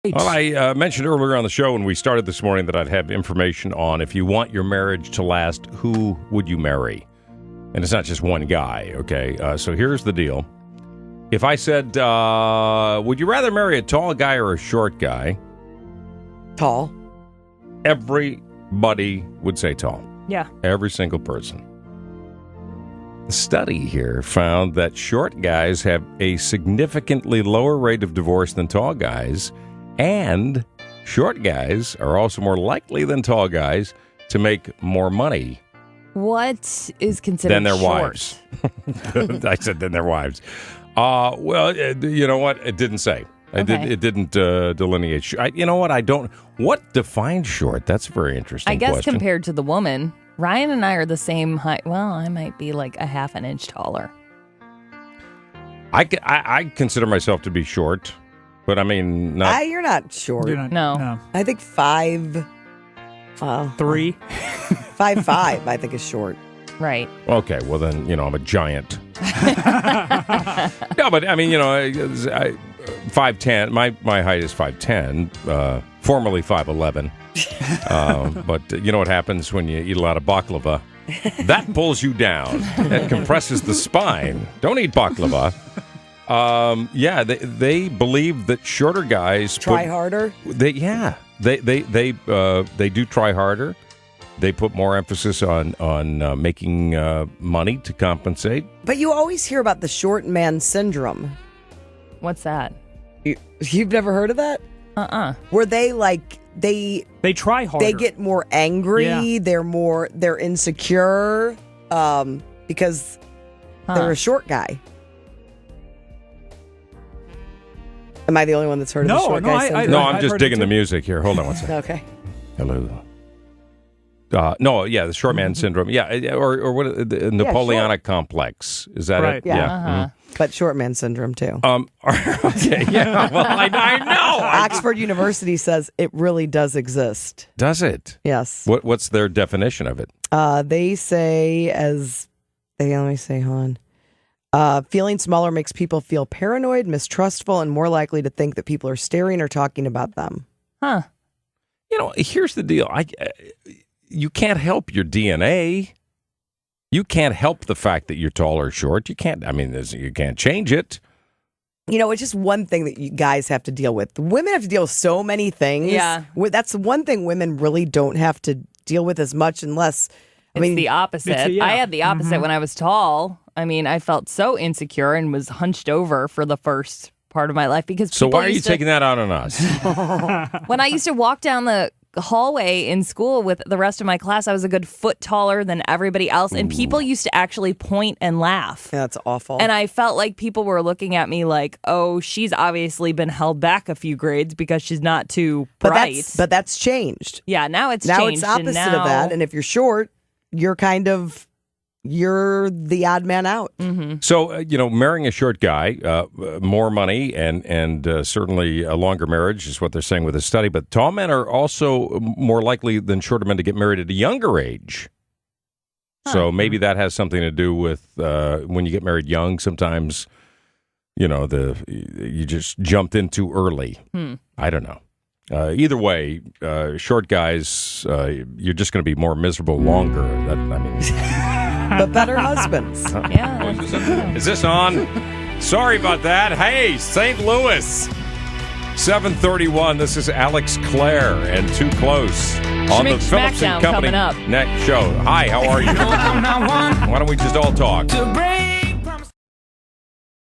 Well, I mentioned earlier on the show when we started this morning that I'd have information on if you want your marriage to last, who would you marry? And it's not just one guy, okay? So here's the deal. If I said, would you rather marry a tall guy or a short guy? Tall. Everybody would say tall. Yeah. Every single person. The study here found that short guys have a significantly lower rate of divorce than tall guys, and short guys are also more likely than tall guys to make more money. What is considered than their short? wives. I said than their wives. Well, you know what? It didn't say. Okay. It didn't delineate. You know what? I don't. What defines short? That's a very interesting I guess question. compared to the woman, Ryan and I are the same height. Well, I might be like a half an inch taller. I consider myself to be short, but I mean, not. You're not short. No. I think 5'3". 5'5", I think is short. Right. Okay, well then, I'm a giant. No, but I mean, 5'10". My height is 5'10", formerly 5'11". But you know what happens when you eat a lot of baklava? That pulls you down. That compresses the spine. Don't eat baklava. They believe that shorter guys try harder. They do try harder. They put more emphasis on making money to compensate. But you always hear about the short man syndrome. What's that? You've never heard of that? Where they try harder. They get more angry. Yeah. They're insecure because they're a short guy. Am I the only one that's heard of the short guy syndrome? I'm just digging the music here. Hold on one second. Okay. Hello. The short man syndrome. Yeah, or what? The Napoleonic complex. Is that right. it? Yeah. Mm-hmm. But short man syndrome too. Okay. Yeah. Well, I know. Oxford University says it really does exist. Does it? Yes. What's their definition of it? They say feeling smaller makes people feel paranoid, mistrustful, and more likely to think that people are staring or talking about them. Huh. Here's the deal. You can't help your DNA. You can't help the fact that you're tall or short. You can't. I mean, you can't change it. It's just one thing that you guys have to deal with. Women have to deal with so many things. Yeah. That's the one thing women really don't have to deal with as much unless... It's the opposite. I had the opposite when I was tall. I mean, I felt so insecure and was hunched over for the first part of my life because So why are you taking that out on us? When I used to walk down the hallway in school with the rest of my class, I was a good foot taller than everybody else, and people used to actually point and laugh. Yeah, that's awful. And I felt like people were looking at me like, oh, she's obviously been held back a few grades because she's not too bright. But that's changed. Yeah, now it's now changed. It's opposite of that, and if you're short, you're the odd man out. Mm-hmm. So, marrying a short guy, more money and certainly a longer marriage is what they're saying with the study. But tall men are also more likely than shorter men to get married at a younger age. So maybe that has something to do with when you get married young, sometimes, you just jumped in too early. I don't know. Either way, short guys, you're just going to be more miserable longer. But better husbands. Yeah. Is this on? Sorry about that. Hey, St. Louis, 7:31. This is Alex Clare and Too Close on the Phillips and Smackdown Company coming up. next show. Hi, how are you? Why don't we just all talk?